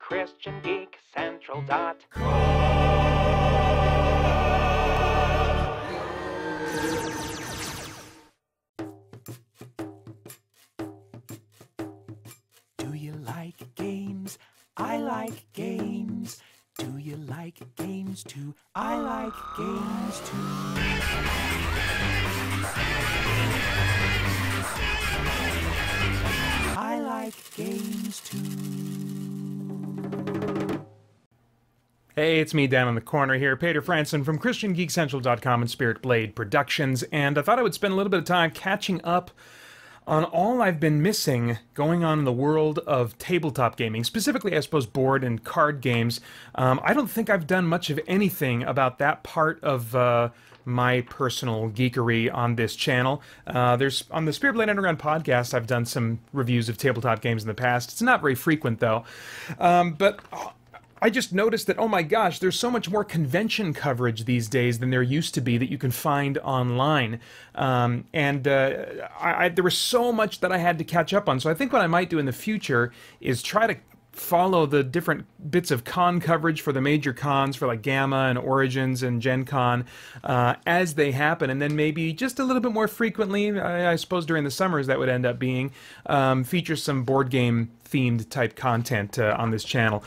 ChristianGeekCentral.com. Do you like games? I like games. Do you like games too? I like games too. I like games too. Hey, it's me down in the corner here, Paeter Franson from ChristianGeekCentral.com and Spirit Blade Productions, and I thought I would spend a little bit of time catching up on all I've been missing going on in the world of tabletop gaming, specifically, I suppose, board and card games. I don't think I've done much of anything about that part of my personal geekery on this channel. There's on the Spirit Blade Underground podcast, I've done some reviews of tabletop games in the past. It's not very frequent, though. But I just noticed that, oh my gosh, there's so much more convention coverage these days than there used to be that you can find online. There was so much that I had to catch up on. So I think what I might do in the future is try to follow the different bits of con coverage for the major cons, for like Gamma and Origins and Gen Con, as they happen, and then maybe just a little bit more frequently, I suppose during the summers that would end up being, feature some board game themed type content on this channel.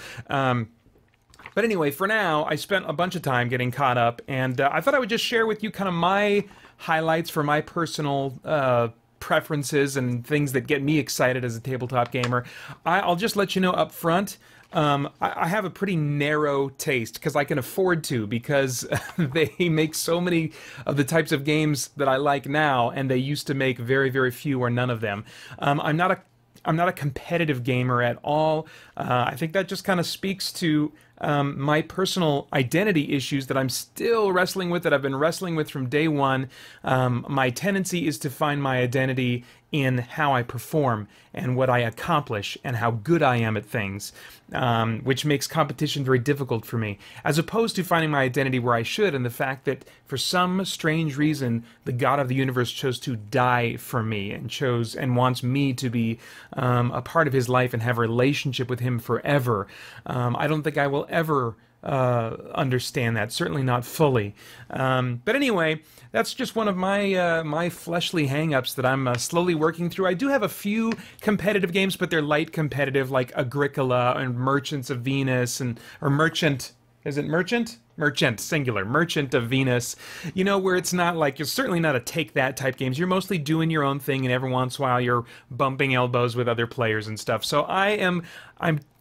But anyway, for now, I spent a bunch of time getting caught up, and I thought I would just share with you kind of my highlights for my personal preferences and things that get me excited as a tabletop gamer. I'll just let you know up front, I have a pretty narrow taste, because I can afford to, because they make so many of the types of games that I like now, and they used to make very, very few or none of them. I'm not a competitive gamer at all. I think that just kind of speaks to my personal identity issues that I'm still wrestling with, that I've been wrestling with from day one. My tendency is to find my identity in how I perform and what I accomplish and how good I am at things, which makes competition very difficult for me, as opposed to finding my identity where I should, and the fact that for some strange reason the God of the universe chose to die for me and wants me to be a part of his life and have a relationship with him forever. I don't think I will ever understand that, certainly not fully. But anyway, that's just one of my my fleshly hang-ups that I'm slowly working through. I do have a few competitive games, but they're light competitive, like Agricola and Merchants of Venus, or Merchant. Is it Merchant? Merchant, singular. Merchant of Venus. You know, where it's not like, you're certainly not a take-that type games. You're mostly doing your own thing, and every once in a while you're bumping elbows with other players and stuff. So I'm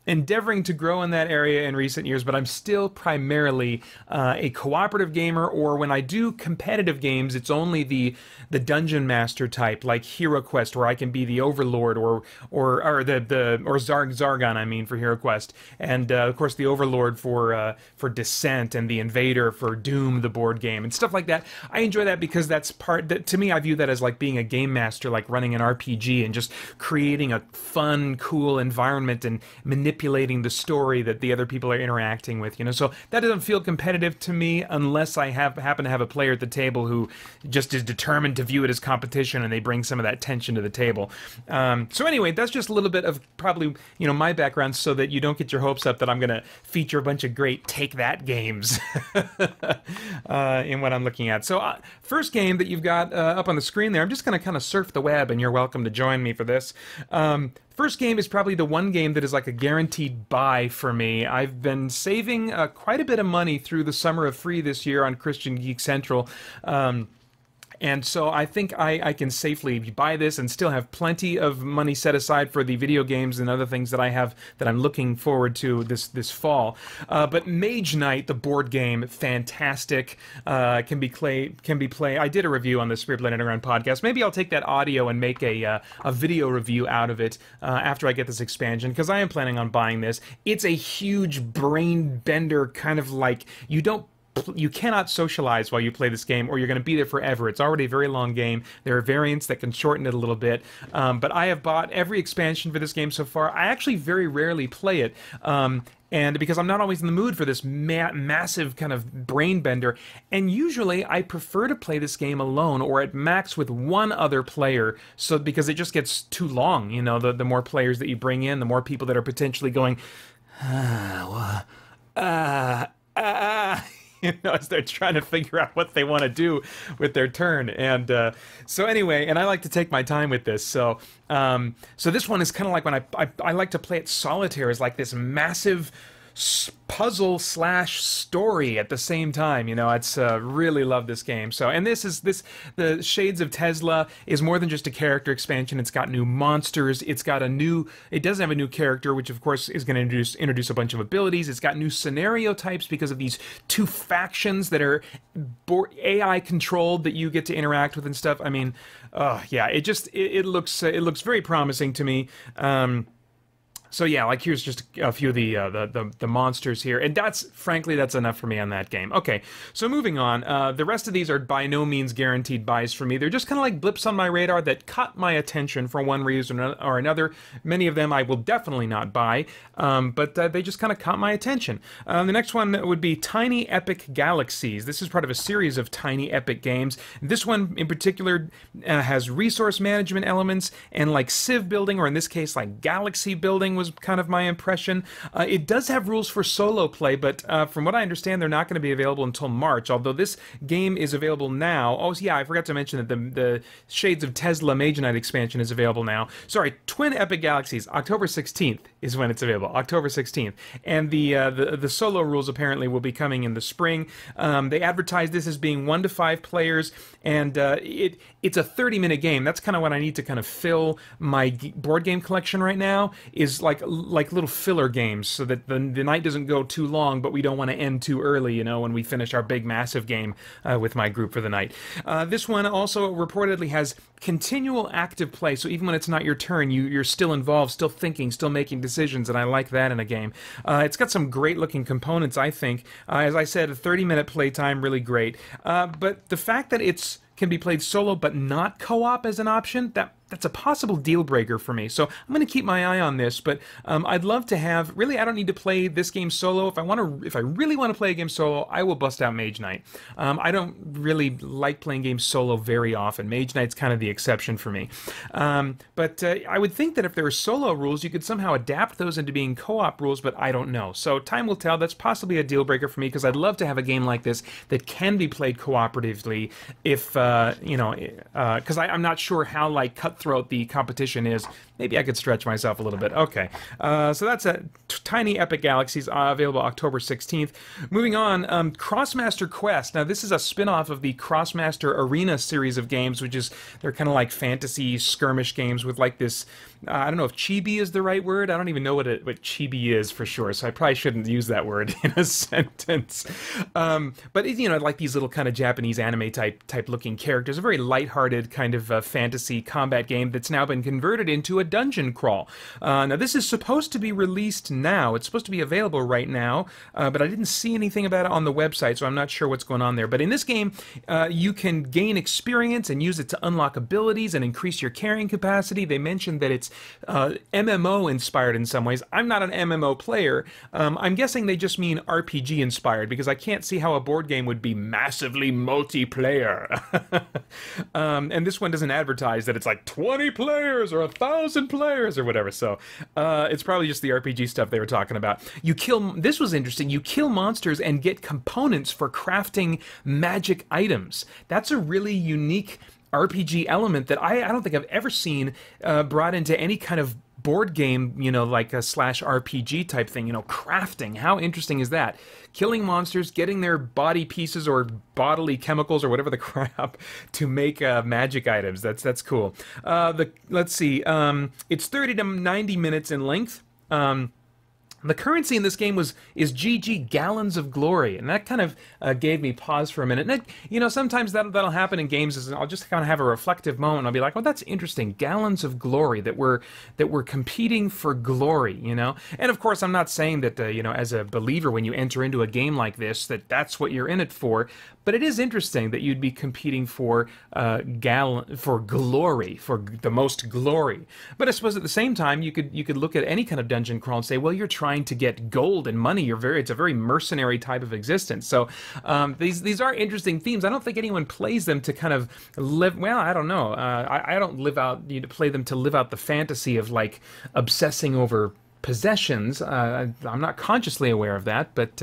endeavoring to grow in that area in recent years, but I'm still primarily a cooperative gamer, or when I do competitive games, it's only the dungeon master type, like Hero Quest, where I can be the Overlord, or Zargon, I mean, for Hero Quest, and of course the Overlord for Descent, and the Invader for Doom, the board game, and stuff like that. I enjoy that because that's to me, I view that as like being a game master, like running an RPG and just creating a fun, cool environment and manipulating the story that the other people are interacting with, you know. So that doesn't feel competitive to me unless I happen to have a player at the table who just is determined to view it as competition, and they bring some of that tension to the table. So anyway, that's just a little bit of probably, you know, my background, so that you don't get your hopes up that I'm going to feature a bunch of great take-that games in what I'm looking at. So first game that you've got up on the screen there, I'm just going to kind of surf the web, and you're welcome to join me for this. First game is probably the one game that is like a guaranteed buy for me. I've been saving quite a bit of money through the summer of free this year on Christian Geek Central. And so I think I can safely buy this and still have plenty of money set aside for the video games and other things that I have that I'm looking forward to this fall. But Mage Knight, the board game, fantastic. Can be played. I did a review on the Spirit Blade Underground podcast. Maybe I'll take that audio and make a video review out of it after I get this expansion, because I am planning on buying this. It's a huge brain bender, kind of like you cannot socialize while you play this game, or you're going to be there forever. It's already a very long game. There are variants that can shorten it a little bit. But I have bought every expansion for this game so far. I actually very rarely play it. And because I'm not always in the mood for this massive kind of brain bender. And usually I prefer to play this game alone, or at max with one other player, because it just gets too long. You know, the more players that you bring in, the more people that are potentially going, As they're trying to figure out what they want to do with their turn. And so anyway, and I like to take my time with this. So this one is kind of like when I like to play it solitaire, as like this massive puzzle slash story at the same time. It's really love this game. So, and the Shades of Tesla is more than just a character expansion. It's got new monsters. It does have a new character, which of course is going to introduce a bunch of abilities. It's got new scenario types because of these two factions that are AI controlled that you get to interact with and stuff. I mean, yeah, it looks very promising to me. So yeah, like here's just a few of the monsters here, and frankly that's enough for me on that game. Okay, so moving on. The rest of these are by no means guaranteed buys for me. They're just kind of like blips on my radar that caught my attention for one reason or another. Many of them I will definitely not buy, but they just kind of caught my attention. The next one would be Tiny Epic Galaxies. This is part of a series of Tiny Epic games. This one in particular has resource management elements and like civ building, or in this case like galaxy building was kind of my impression. It does have rules for solo play, but from what I understand, they're not going to be available until March, although this game is available now. Oh, yeah, I forgot to mention that the Shades of Tesla Mage Knight expansion is available now. Sorry, Twin Epic Galaxies, October 16th is when it's available, October 16th. And the solo rules apparently will be coming in the spring. They advertise this as being 1 to 5 players, and it's a 30-minute game. That's kind of what I need to kind of fill my board game collection right now, is like little filler games, so that the night doesn't go too long, but we don't want to end too early, when we finish our big massive game with my group for the night. This one also reportedly has continual active play, so even when it's not your turn, you're still involved, still thinking, still making decisions, and I like that in a game. It's got some great looking components, I think. As I said, a 30-minute playtime, really great. But the fact that it's can be played solo but not co-op as an option, that's a possible deal breaker for me. So I'm going to keep my eye on this, but I'd love to have, really I don't need to play this game solo. If I really want to play a game solo, I will bust out Mage Knight. I don't really like playing games solo very often. Mage Knight's kind of the exception for me. But I would think that if there were solo rules, you could somehow adapt those into being co-op rules, but I don't know. So time will tell. That's possibly a deal breaker for me, because I'd love to have a game like this that can be played cooperatively if, because I'm not sure how like cutthroat the competition is. Maybe I could stretch myself a little bit. Okay, so that's a Tiny Epic Galaxies, available October 16th. Moving on, Crossmaster Quest. Now this is a spin-off of the Crossmaster Arena series of games, which is, they're kind of like fantasy skirmish games with like this, I don't know if chibi is the right word. I don't even know what chibi is for sure, so I probably shouldn't use that word in a sentence. But like these little kind of Japanese anime type looking characters, a very lighthearted kind of fantasy combat game that's now been converted into a dungeon crawl. Now this is supposed to be released now. It's supposed to be available right now, but I didn't see anything about it on the website, so I'm not sure what's going on there. But in this game, you can gain experience and use it to unlock abilities and increase your carrying capacity. They mentioned that it's MMO inspired in some ways. I'm not an MMO player. I'm guessing they just mean RPG inspired, because I can't see how a board game would be massively multiplayer. And this one doesn't advertise that it's like 20 players or 1,000 players or whatever, so it's probably just the RPG stuff they were talking about. This was interesting, you kill monsters and get components for crafting magic items. That's a really unique RPG element that I don't think I've ever seen brought into any kind of board game, like a slash RPG type thing, crafting. How interesting is that? Killing monsters, getting their body pieces or bodily chemicals or whatever the crap to make magic items. That's cool. Let's see. It's 30 to 90 minutes in length. The currency in this game is GG, gallons of glory, and that kind of gave me pause for a minute. And sometimes that'll happen in games. Is I'll just kind of have a reflective moment. I'll be like, "Oh, that's interesting. Gallons of glory, that we're competing for glory." And of course, I'm not saying that as a believer, when you enter into a game like this, that's what you're in it for. But it is interesting that you'd be competing for glory, for the most glory. But I suppose at the same time, you could look at any kind of dungeon crawl and say, well, you're trying to get gold and money. It's a very mercenary type of existence. So these are interesting themes. I don't think anyone plays them to kind of live. Well, I don't know. I don't play them to live out the fantasy of like obsessing over possessions. I'm not consciously aware of that, but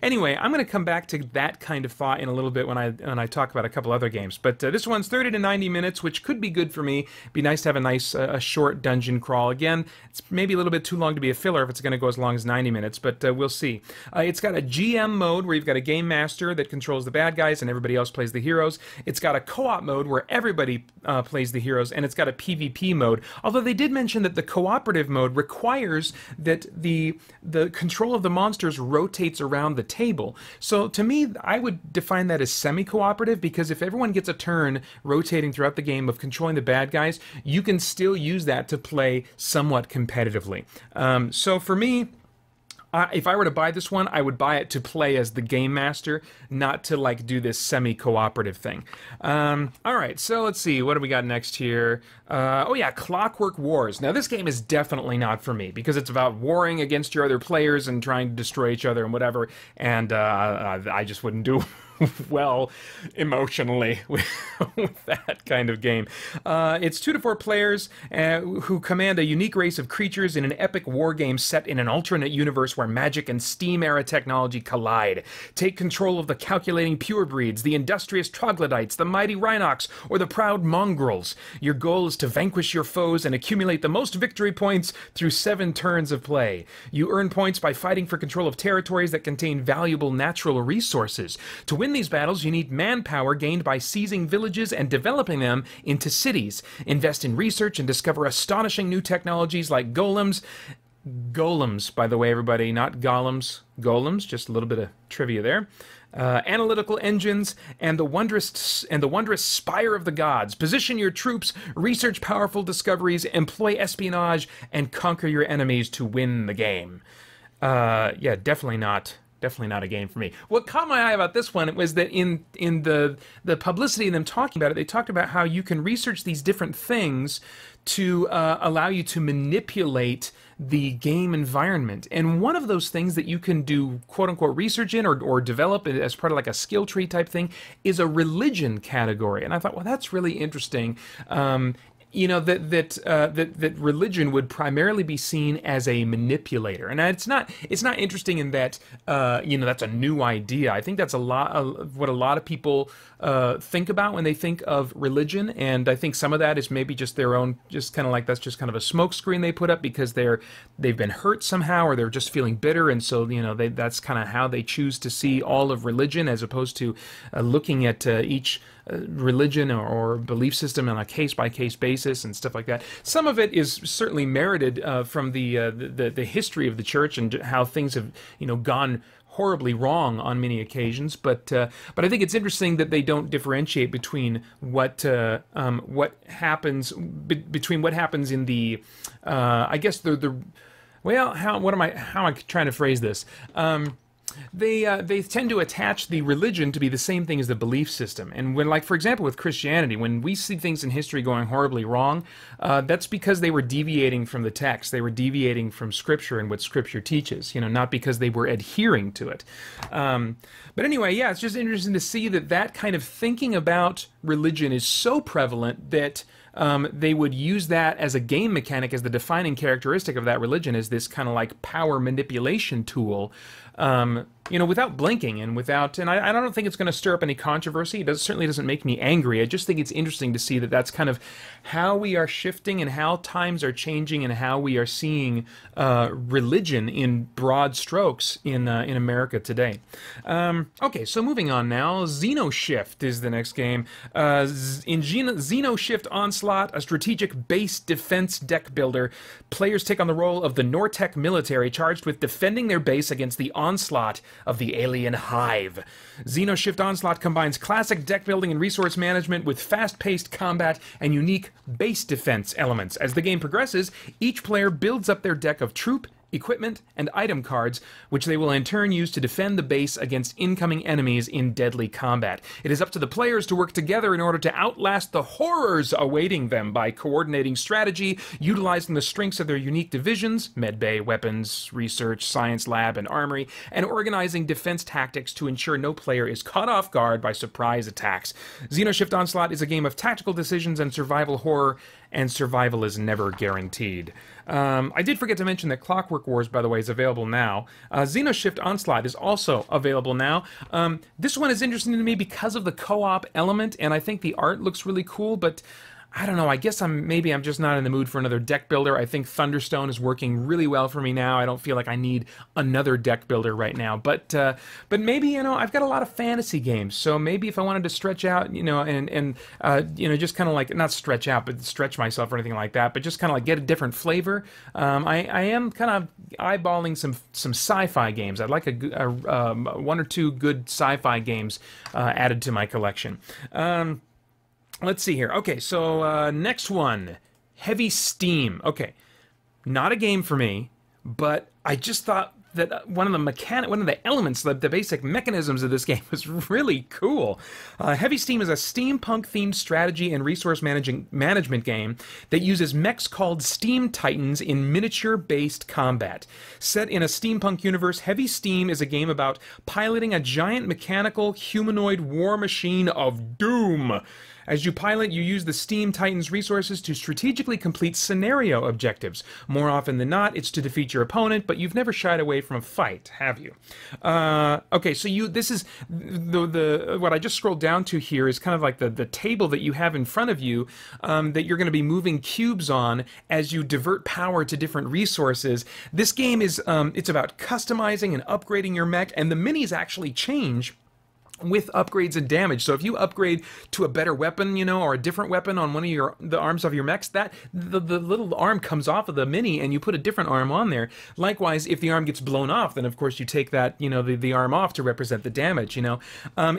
anyway, I'm going to come back to that kind of thought in a little bit when I talk about a couple other games. But this one's 30 to 90 minutes, which could be good for me. It'd be nice to have a nice, a short dungeon crawl. Again, it's maybe a little bit too long to be a filler if it's going to go as long as 90 minutes, but we'll see. It's got a GM mode where you've got a game master that controls the bad guys and everybody else plays the heroes. It's got a co-op mode where everybody plays the heroes, and it's got a PvP mode. Although they did mention that the cooperative mode requires that the control of the monsters rotates around the table. So to me, I would define that as semi-cooperative, because if everyone gets a turn rotating throughout the game of controlling the bad guys, you can still use that to play somewhat competitively. So for me, if I were to buy this one, I would buy it to play as the game master, not to like do this semi-cooperative thing. All right, so let's see, what do we got next here? Oh yeah, Clockwork Wars. Now this game is definitely not for me because it's about warring against your other players and trying to destroy each other and whatever, and I just wouldn't do well emotionally with that kind of game. It's 2 to 4 players who command a unique race of creatures in an epic war game set in an alternate universe where magic and steam era technology collide. Take control of the calculating purebreeds, the industrious troglodytes, the mighty rhinocs, or the proud mongrels. Your goal is to vanquish your foes and accumulate the most victory points through 7 turns of play. You earn points by fighting for control of territories that contain valuable natural resources. To win these battles, you need manpower gained by seizing villages and developing them into cities. Invest in research and discover astonishing new technologies like golems. Golems, by the way, everybody, not golems. Golems, just a little bit of trivia there. Analytical engines, and the wondrous spire of the gods. Position your troops, research powerful discoveries, employ espionage, and conquer your enemies to win the game. Yeah, definitely not a game for me. What caught my eye about this one was that in the publicity and them talking about it, they talked about how you can research these different things to allow you to manipulate the game environment. And one of those things that you can do quote-unquote research in or develop as part of like a skill tree type thing is a religion category. And I thought, well, that's really interesting. You know, that religion would primarily be seen as a manipulator, and it's not interesting in that you know, that's a new idea. I think that's a lot of what a lot of people think about when they think of religion, and I think some of that is maybe just their own, just kind of like that's just kind of a smokescreen they put up because they've been hurt somehow, or they're just feeling bitter, and so you know that's kind of how they choose to see all of religion, as opposed to looking at each religion or belief system on a case-by-case basis and stuff like that. Some of it is certainly merited from the history of the church and how things have, you know, gone horribly wrong on many occasions. But I think it's interesting that they don't differentiate between what happens between what happens in the I guess well, how am I trying to phrase this? They tend to attach the religion to be the same thing as the belief system. And when, like, for example, with Christianity, when we see things in history going horribly wrong, that's because they were deviating from the text. They were deviating from Scripture and what Scripture teaches, you know, not because they were adhering to it. But anyway, yeah, it's just interesting to see that kind of thinking about religion is so prevalent that they would use that as a game mechanic, as the defining characteristic of that religion, as this kind of like power manipulation tool, you know, without blinking and I don't think it's going to stir up any controversy. It certainly doesn't make me angry. I just think it's interesting to see that that's kind of how we are shifting and how times are changing and how we are seeing religion in broad strokes in America today. Okay, so moving on now. Xenos Shift is the next game. In Xenos Shift Onslaught, a strategic base defense deck builder, players take on the role of the Nortec military charged with defending their base against the onslaught of the alien hive. Xenos Shift Onslaught combines classic deck building and resource management with fast-paced combat and unique base defense elements. As the game progresses, each player builds up their deck of troop, equipment, and item cards, which they will in turn use to defend the base against incoming enemies in deadly combat. It is up to the players to work together in order to outlast the horrors awaiting them by coordinating strategy, utilizing the strengths of their unique divisions, medbay, weapons, research, science lab, and armory, and organizing defense tactics to ensure no player is caught off guard by surprise attacks. Xenos Shift Onslaught is a game of tactical decisions and survival horror, and survival is never guaranteed. I did forget to mention that Clockwork Wars, by the way, is available now. Xenos Shift Onslaught is also available now. This one is interesting to me because of the co-op element, and I think the art looks really cool, but I don't know, I guess maybe I'm just not in the mood for another deck builder. I think Thunderstone is working really well for me now. I don't feel like I need another deck builder right now. But maybe, I've got a lot of fantasy games, so maybe if I wanted to stretch out, and just kind of like, not stretch out, but stretch myself or anything like that, but just kind of like get a different flavor. I am kind of eyeballing some sci-fi games. I'd like one or two good sci-fi games added to my collection. Let's see here. Okay, so next one, Heavy Steam. Okay, not a game for me, but I just thought that one of the elements, the basic mechanisms of this game was really cool. Heavy Steam is a steampunk-themed strategy and resource management game that uses mechs called Steam Titans in miniature-based combat. Set in a steampunk universe, Heavy Steam is a game about piloting a giant mechanical humanoid war machine of doom. As you pilot, you use the Steam Titans resources to strategically complete scenario objectives. More often than not, it's to defeat your opponent, but you've never shied away from a fight, have you? Okay, so this is what I just scrolled down to here is kind of like the table that you have in front of you that you're going to be moving cubes on as you divert power to different resources. This game is it's about customizing and upgrading your mech, and the minis actually change with upgrades and damage. So if you upgrade to a better weapon, or a different weapon on one of the arms of your mechs, that the little arm comes off of the mini and you put a different arm on there. Likewise, if the arm gets blown off, then of course you take that, the arm off to represent the damage,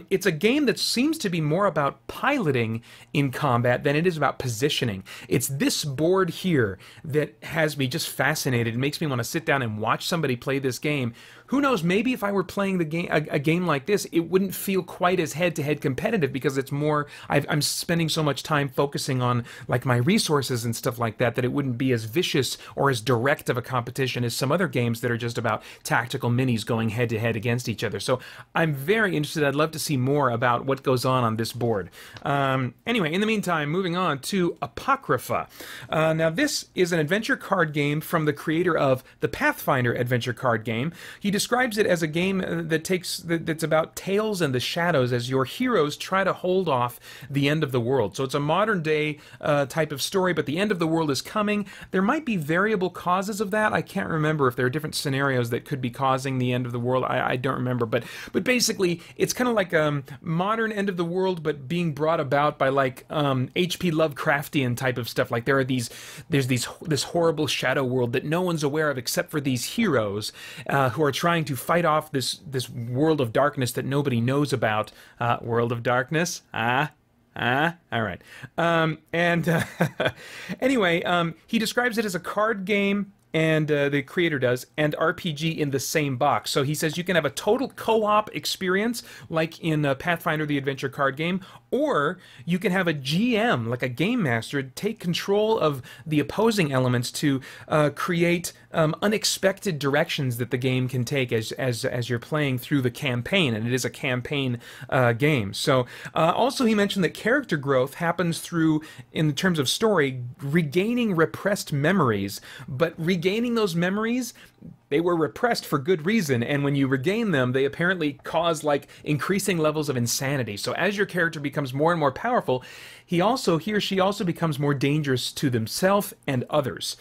It's a game that seems to be more about piloting in combat than it is about positioning. It's this board here that has me just fascinated. It makes me want to sit down and watch somebody play this game. Who knows, maybe if I were playing a game like this, it wouldn't feel quite as head-to-head competitive because it's more, I'm spending so much time focusing on like my resources and stuff like that it wouldn't be as vicious or as direct of a competition as some other games that are just about tactical minis going head-to-head against each other. So I'm very interested. I'd love to see more about what goes on this board. Anyway, in the meantime, moving on to Apocrypha. Now this is an adventure card game from the creator of the Pathfinder adventure card game. He describes it as a game that's about tales and the shadows as your heroes try to hold off the end of the world. So it's a modern day type of story, but the end of the world is coming. There might be variable causes of that. I can't remember if there are different scenarios that could be causing the end of the world. I don't remember, but basically it's kind of like a modern end of the world, but being brought about by like H.P. Lovecraftian type of stuff. Like there's this horrible shadow world that no one's aware of except for these heroes who are trying to fight off this world of darkness that nobody knows about. World of darkness? All right. Anyway, he describes it as a card game, and the creator does, and RPG in the same box. So he says you can have a total co-op experience, like in Pathfinder the Adventure card game, or you can have a GM, like a game master, take control of the opposing elements to create unexpected directions that the game can take as you're playing through the campaign, and it is a campaign game. So also he mentioned that character growth happens through, in terms of story, regaining repressed memories, but regaining those memories, they were repressed for good reason, and when you regain them, they apparently cause like increasing levels of insanity. So as your character becomes more and more powerful, he or she also becomes more dangerous to themselves and others.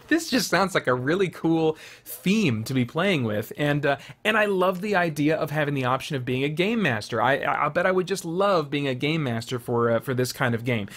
This just sounds like a really cool theme to be playing with, and I love the idea of having the option of being a game master. I bet I would just love being a game master for this kind of game.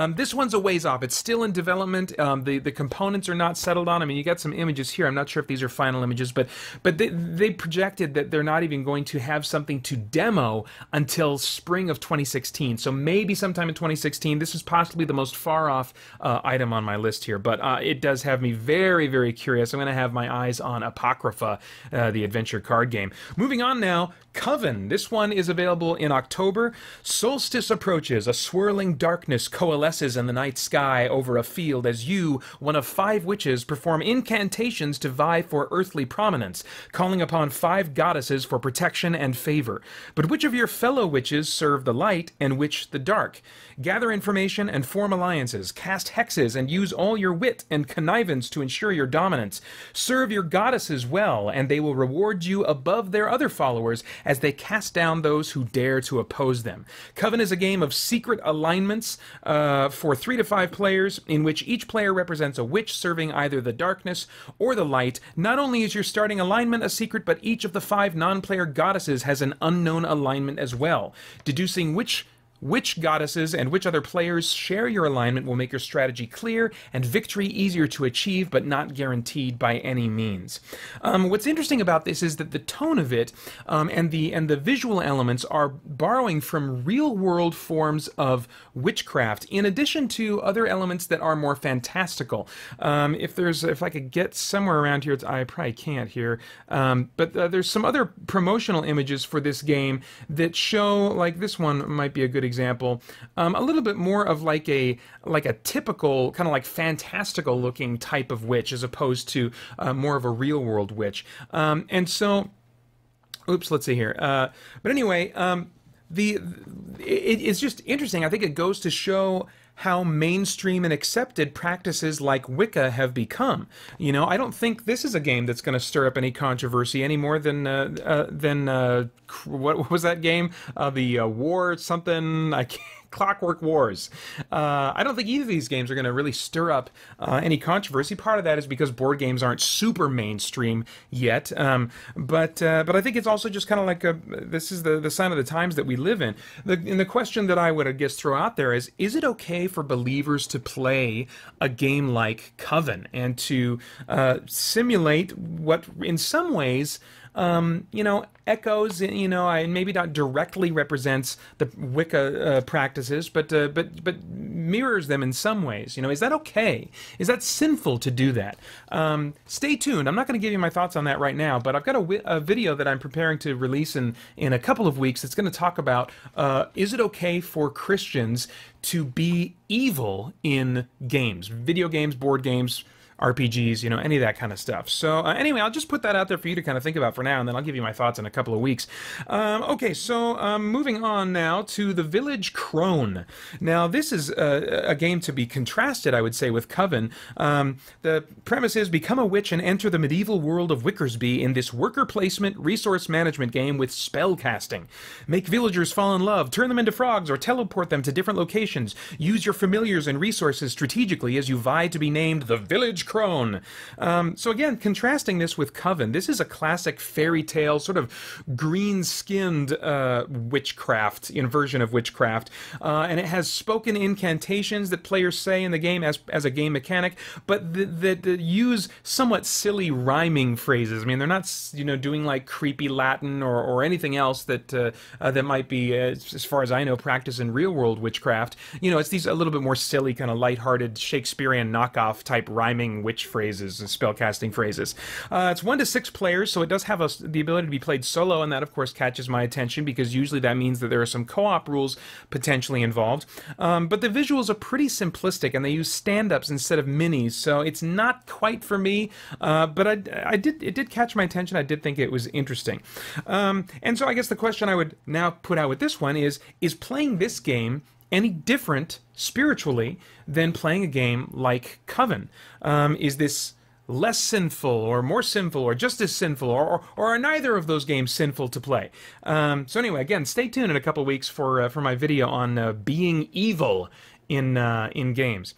This one's a ways off. It's still in development. The components are not settled on. I mean, you got some images here. I'm not sure if these are final images, but they projected that they're not even going to have something to demo until spring of 2016. So maybe sometime in 2016. This is possibly the most far off item on my list here, but it does have me very, very curious. I'm going to have my eyes on Apocrypha, the adventure card game. Moving on now, Coven. This one is available in October. Solstice approaches. A swirling darkness coalesces in the night sky over a field as you, one of 5 witches, perform incantations incantations to vie for earthly prominence, calling upon 5 goddesses for protection and favor. But which of your fellow witches serve the light and which the dark? Gather information and form alliances, cast hexes and use all your wit and connivance to ensure your dominance. Serve your goddesses well, and they will reward you above their other followers as they cast down those who dare to oppose them. Coven is a game of secret alignments for 3 to 5 players, in which each player represents a witch serving either the darkness or the light. Not only is your starting alignment a secret, but each of the 5 non-player goddesses has an unknown alignment as well. Deducing which goddesses and which other players share your alignment will make your strategy clear and victory easier to achieve, but not guaranteed by any means. What's interesting about this is that the tone of it and the visual elements are borrowing from real-world forms of witchcraft, in addition to other elements that are more fantastical. If I could get somewhere around here, I probably can't here, but there's some other promotional images for this game that show, like this one might be a good example, a little bit more of like a typical kind of like fantastical looking type of witch as opposed to more of a real world witch. And so, oops, let's see here. But anyway, it's just interesting. I think it goes to show how mainstream and accepted practices like Wicca have become. You know, I don't think this is a game that's going to stir up any controversy any more than what was that game? The War something. I can't. Clockwork Wars. I don't think either of these games are going to really stir up any controversy. Part of that is because board games aren't super mainstream yet, but I think it's also just kind of like this is the sign of the times that we live in. And the question that I would, I guess, throw out there is it okay for believers to play a game like Coven and to simulate what, in some ways, echoes, and maybe not directly represents the Wicca practices, but mirrors them in some ways. Is that okay? Is that sinful to do that? Stay tuned. I'm not going to give you my thoughts on that right now, but I've got a video that I'm preparing to release in a couple of weeks that's going to talk about is it okay for Christians to be evil in games, video games, board games, RPGs, any of that kind of stuff. So anyway, I'll just put that out there for you to kind of think about for now, and then I'll give you my thoughts in a couple of weeks. Okay, so moving on now to the Village Crone. Now, this is a game to be contrasted, I would say, with Coven. The premise is become a witch and enter the medieval world of Wickersby in this worker placement resource management game with spell casting. Make villagers fall in love, turn them into frogs, or teleport them to different locations. Use your familiars and resources strategically as you vie to be named the Village Crone. So again, contrasting this with Coven, this is a classic fairy tale, sort of green-skinned witchcraft, version of witchcraft, and it has spoken incantations that players say in the game as a game mechanic, but that use somewhat silly rhyming phrases. I mean, they're not doing like creepy Latin or anything else that might be, as far as I know, practiced in real-world witchcraft. It's these a little bit more silly, kind of lighthearted Shakespearean knockoff type rhyming witch phrases and spellcasting phrases. It's 1 to 6 players, so it does have the ability to be played solo, and that of course catches my attention because usually that means that there are some co-op rules potentially involved. But the visuals are pretty simplistic, and they use stand-ups instead of minis, so it's not quite for me. But it did catch my attention. I did think it was interesting. And so I guess the question I would now put out with this one is playing this game any different spiritually than playing a game like Coven? Is this less sinful or more sinful or just as sinful, or are neither of those games sinful to play? So anyway, again, stay tuned in a couple weeks for my video on being evil in games.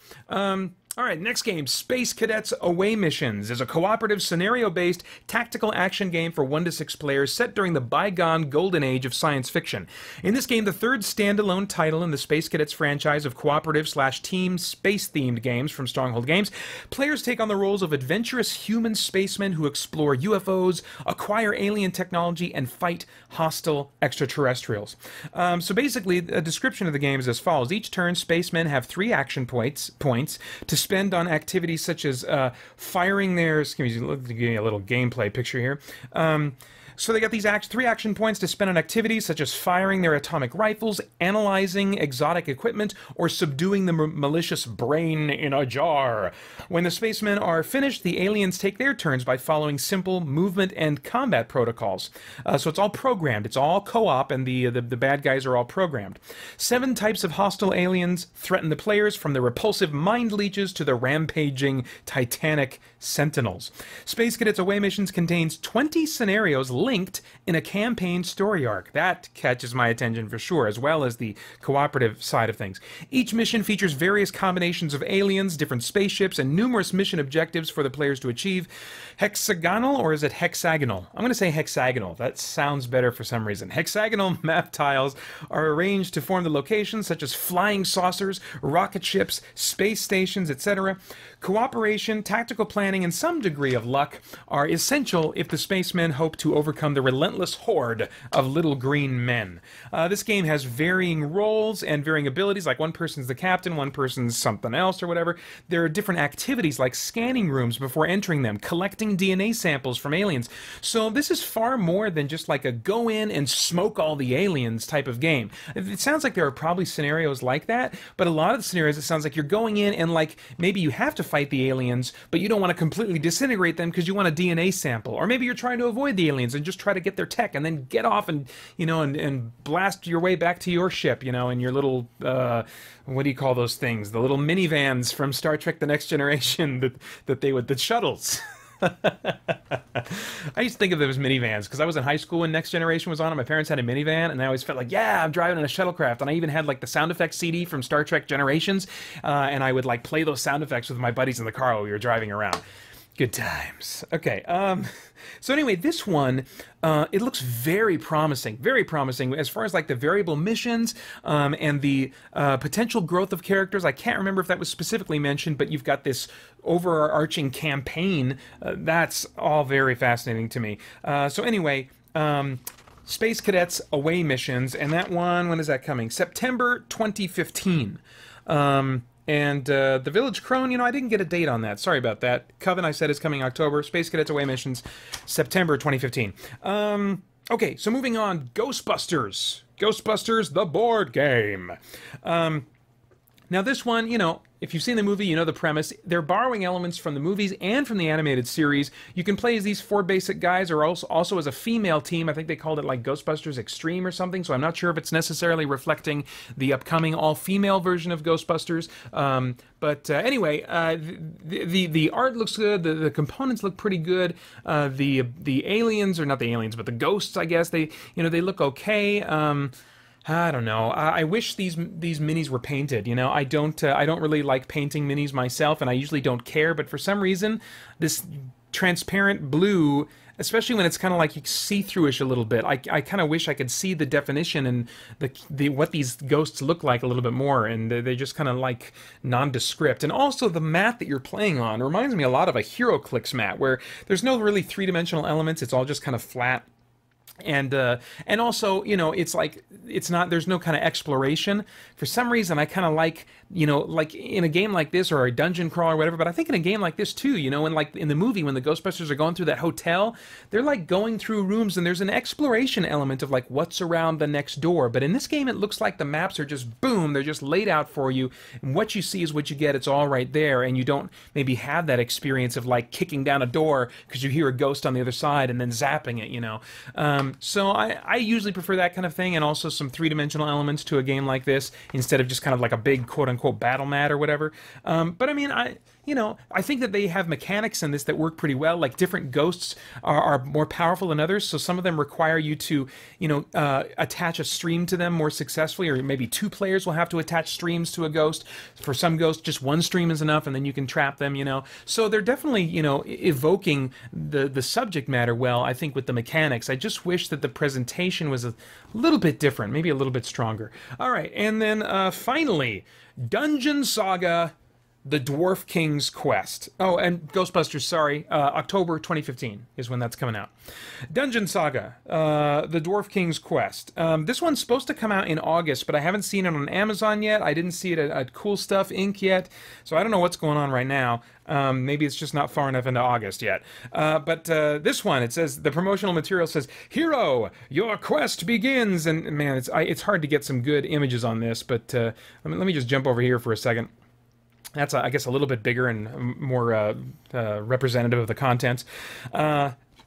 All right, next game, Space Cadets Away Missions, is a cooperative, scenario-based, tactical action game for 1 to 6 players set during the bygone golden age of science fiction. In this game, the third standalone title in the Space Cadets franchise of cooperative/team space-themed games from Stronghold Games, players take on the roles of adventurous human spacemen who explore UFOs, acquire alien technology, and fight hostile extraterrestrials. So basically, a description of the game is as follows. Each turn, spacemen have 3 action points to spend on activities such as firing their, excuse me, give me a little gameplay picture here. So they got these 3 action points to spend on activities such as firing their atomic rifles, analyzing exotic equipment, or subduing the malicious brain in a jar. When the spacemen are finished, the aliens take their turns by following simple movement and combat protocols. So it's all programmed. It's all co-op, and the bad guys are all programmed. 7 types of hostile aliens threaten the players, from the repulsive mind leeches to the rampaging Titanic sentinels. Space Cadets Away Missions contains 20 scenarios linked in a campaign story arc. That catches my attention for sure, as well as the cooperative side of things. Each mission features various combinations of aliens, different spaceships, and numerous mission objectives for the players to achieve. Hexagonal, or is it hexagonal? I'm going to say hexagonal. That sounds better for some reason. Hexagonal map tiles are arranged to form the locations such as flying saucers, rocket ships, space stations, etc. Cooperation, tactical planning, and some degree of luck are essential if the spacemen hope to overcome the relentless horde of little green men. This game has varying roles and varying abilities, like one person's the captain, one person's something else or whatever. There are different activities like scanning rooms before entering them, collecting DNA samples from aliens. So this is far more than just like a go in and smoke all the aliens type of game. It sounds like there are probably scenarios like that, but a lot of the scenarios it sounds like you're going in and like maybe you have to fight the aliens, but you don't want to completely disintegrate them because you want a DNA sample. Or maybe you're trying to avoid the aliens and just try to get their tech and then get off and, you know, and blast your way back to your ship, you know, in your little, what do you call those things? The little minivans from Star Trek The Next Generation the shuttles. I used to think of them as minivans because I was in high school when Next Generation was on, and my parents had a minivan, and I always felt like, yeah, I'm driving in a shuttlecraft. And I even had like the sound effects CD from Star Trek Generations, and I would like play those sound effects with my buddies in the car while we were driving around. Good times. Okay. So anyway, this one, it looks very promising as far as like the variable missions and the potential growth of characters. I can't remember if that was specifically mentioned, but you've got this overarching campaign. That's all very fascinating to me. So anyway, Space Cadets Away Missions, and that one, when is that coming? September 2015. And the Village Crone, you know, I didn't get a date on that. Sorry about that. Coven, I said, is coming October. Space Cadets Away Missions, September 2015. Okay, so moving on. Ghostbusters. Ghostbusters, the board game. Now this one, you know, if you've seen the movie, you know the premise. They're borrowing elements from the movies and from the animated series. You can play as these 4 basic guys, or also as a female team. I think they called it like Ghostbusters Extreme or something, so I'm not sure if it's necessarily reflecting the upcoming all-female version of Ghostbusters. But anyway, the art looks good. The components look pretty good. The aliens, or not the aliens, but the ghosts, I guess, they look okay. I don't know. I wish these minis were painted. You know, I don't really like painting minis myself, and I usually don't care. But for some reason, this transparent blue, especially when it's kind of like see-through-ish a little bit, I kind of wish I could see the definition and what these ghosts look like a little bit more, and they're just kind of like nondescript. And also the mat that you're playing on reminds me a lot of a HeroClix mat, where there's no really three-dimensional elements. It's all just kind of flat. And also, you know, it's like, there's no kind of exploration. For some reason, I kind of like, you know, like in a game like this, or a dungeon crawl or whatever, but I think in a game like this too, you know, and like in the movie, when the Ghostbusters are going through that hotel, they're like going through rooms, and there's an exploration element of like what's around the next door. But in this game, it looks like the maps are just, boom, they're just laid out for you, and what you see is what you get. It's all right there, and you don't maybe have that experience of like kicking down a door because you hear a ghost on the other side and then zapping it, you know. So I usually prefer that kind of thing, and also some three-dimensional elements to a game like this, instead of just kind of like a big quote-unquote battle mat or whatever. But I mean, I think that they have mechanics in this that work pretty well. Like, different ghosts are more powerful than others, so some of them require you to, you know, attach a stream to them more successfully, or maybe 2 players will have to attach streams to a ghost. For some ghosts, just 1 stream is enough, and then you can trap them, you know. So they're definitely, you know, evoking the subject matter well, I think, with the mechanics. I just wish that the presentation was a little bit different, maybe a little bit stronger. All right, and then finally, Dungeon Saga The Dwarf King's Quest. Oh, and Ghostbusters, sorry. October 2015 is when that's coming out. Dungeon Saga. The Dwarf King's Quest. This one's supposed to come out in August, but I haven't seen it on Amazon yet. I didn't see it at Cool Stuff Inc. yet, so I don't know what's going on right now. Maybe it's just not far enough into August yet. But this one, it says, the promotional material says, "Hero, your quest begins." And man, it's hard to get some good images on this, but let me just jump over here for a second. That's, I guess, a little bit bigger and more representative of the content.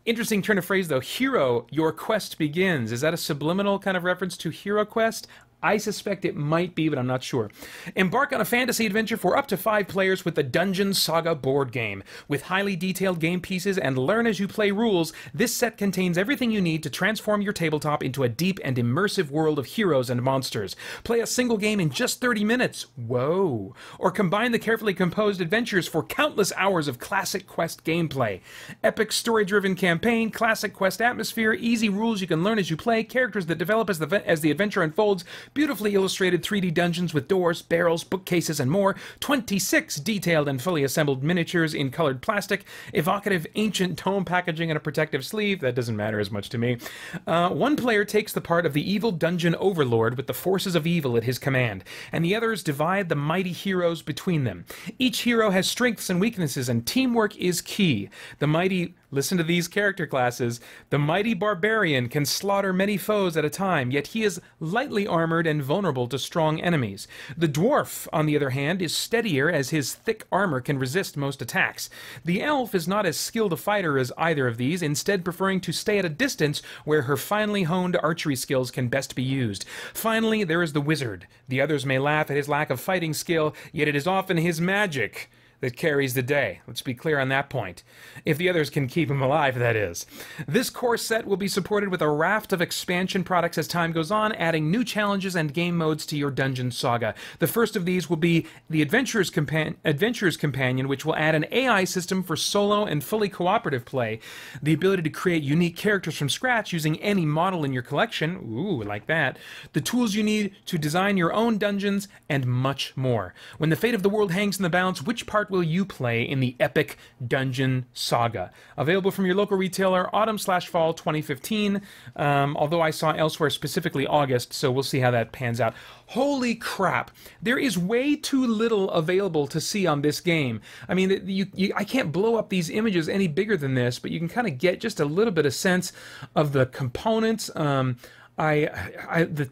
Interesting turn of phrase, though. Hero, your quest begins. Is that a subliminal kind of reference to Hero Quest? I suspect it might be, but I'm not sure. Embark on a fantasy adventure for up to 5 players with the Dungeon Saga board game. With highly detailed game pieces and learn as you play rules, this set contains everything you need to transform your tabletop into a deep and immersive world of heroes and monsters. Play a single game in just 30 minutes. Whoa. Or combine the carefully composed adventures for countless hours of classic quest gameplay. Epic story-driven campaign, classic quest atmosphere, easy rules you can learn as you play, characters that develop as the adventure unfolds, beautifully illustrated 3D dungeons with doors, barrels, bookcases, and more, 26 detailed and fully assembled miniatures in colored plastic, evocative ancient tome packaging and a protective sleeve. That doesn't matter as much to me. One player takes the part of the evil dungeon overlord with the forces of evil at his command, and the others divide the mighty heroes between them. Each hero has strengths and weaknesses, and teamwork is key. The mighty... Listen to these character classes. The mighty barbarian can slaughter many foes at a time, yet he is lightly armored and vulnerable to strong enemies. The dwarf, on the other hand, is steadier as his thick armor can resist most attacks. The elf is not as skilled a fighter as either of these, instead preferring to stay at a distance where her finely honed archery skills can best be used. Finally, there is the wizard. The others may laugh at his lack of fighting skill, yet it is often his magic that carries the day. Let's be clear on that point. If the others can keep him alive, that is. This core set will be supported with a raft of expansion products as time goes on, adding new challenges and game modes to your Dungeon Saga. The first of these will be the Adventurer's Companion, which will add an AI system for solo and fully cooperative play, the ability to create unique characters from scratch using any model in your collection, ooh, like that, the tools you need to design your own dungeons, and much more. When the fate of the world hangs in the balance, which part will you play in the epic Dungeon Saga? Available from your local retailer, autumn/fall 2015, although I saw elsewhere specifically August, so we'll see how that pans out. Holy crap, there is way too little available to see on this game. I mean, I can't blow up these images any bigger than this, but you can kind of get just a little bit of sense of the components. The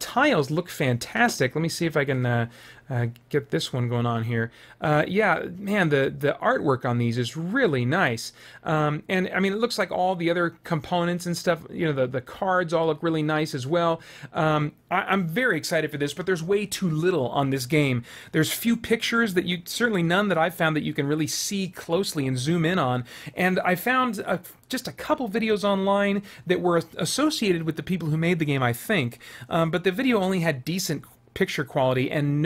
tiles look fantastic. Let me see if I can get this one going on here. Yeah, man, the artwork on these is really nice. And I mean, it looks like all the other components and stuff, you know, the cards all look really nice as well. I'm very excited for this, but there's way too little on this game. There's few pictures that certainly none that I've found that you can really see closely and zoom in on. And I found just a couple videos online that were associated with the people who made the game, I think. But the video only had decent picture quality and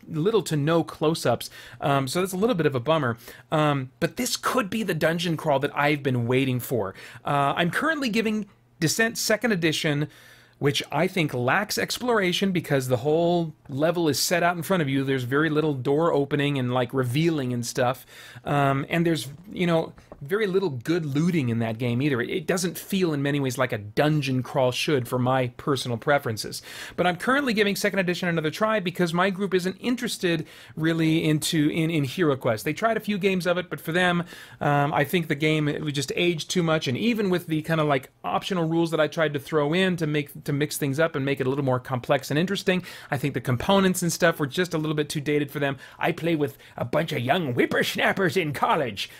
little to no close-ups, so that's a little bit of a bummer. But this could be the dungeon crawl that I've been waiting for. I'm currently giving Descent 2nd Edition, which I think lacks exploration because the whole level is set out in front of you. There's very little door opening and like revealing and stuff, and there's, you know, very little good looting in that game either. It doesn't feel in many ways like a dungeon crawl should for my personal preferences. But I'm currently giving 2nd Edition another try because my group isn't interested really in Hero Quest. They tried a few games of it, but for them, I think the game, it would just age too much. And even with the kind of like optional rules that I tried to throw in to mix things up and make it a little more complex and interesting, I think the components and stuff were just a little bit too dated for them. I play with a bunch of young whippersnappers in college.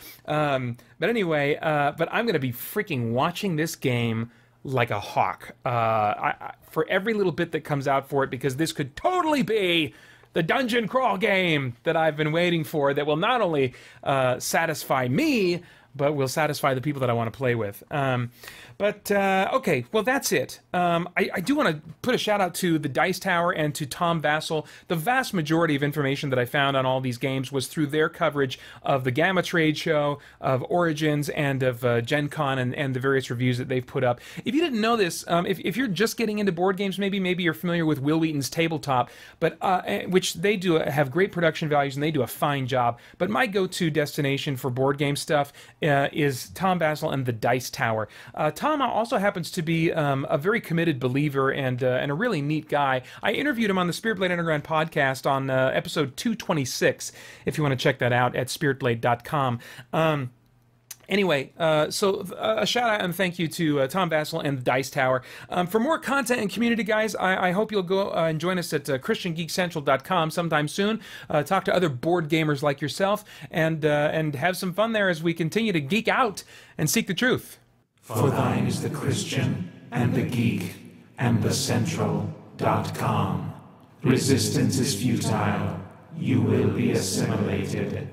But anyway, but I'm going to be freaking watching this game like a hawk for every little bit that comes out for it, because this could totally be the dungeon crawl game that I've been waiting for, that will not only satisfy me, but will satisfy the people that I want to play with. Okay, well, that's it. I do want to put a shout out to the Dice Tower and to Tom Vassell. The vast majority of information that I found on all these games was through their coverage of the Gama Trade Show, of Origins, and of Gen Con, and the various reviews that they've put up. If you didn't know this, if you're just getting into board games, maybe you're familiar with Will Wheaton's Tabletop, but which they do have great production values, and they do a fine job. But my go-to destination for board game stuff is Tom Vassell and the Dice Tower. Tom also happens to be a very committed believer and a really neat guy. I interviewed him on the Spirit Blade Underground podcast on episode 226, if you want to check that out at spiritblade.com. Anyway, so a shout out and thank you to Tom Vassell and the Dice Tower. For more content and community, guys, I hope you'll go and join us at ChristianGeekCentral.com sometime soon. Talk to other board gamers like yourself and have some fun there as we continue to geek out and seek the truth. For thine is the Christian and the geek and the Central.com. Resistance is futile. You will be assimilated.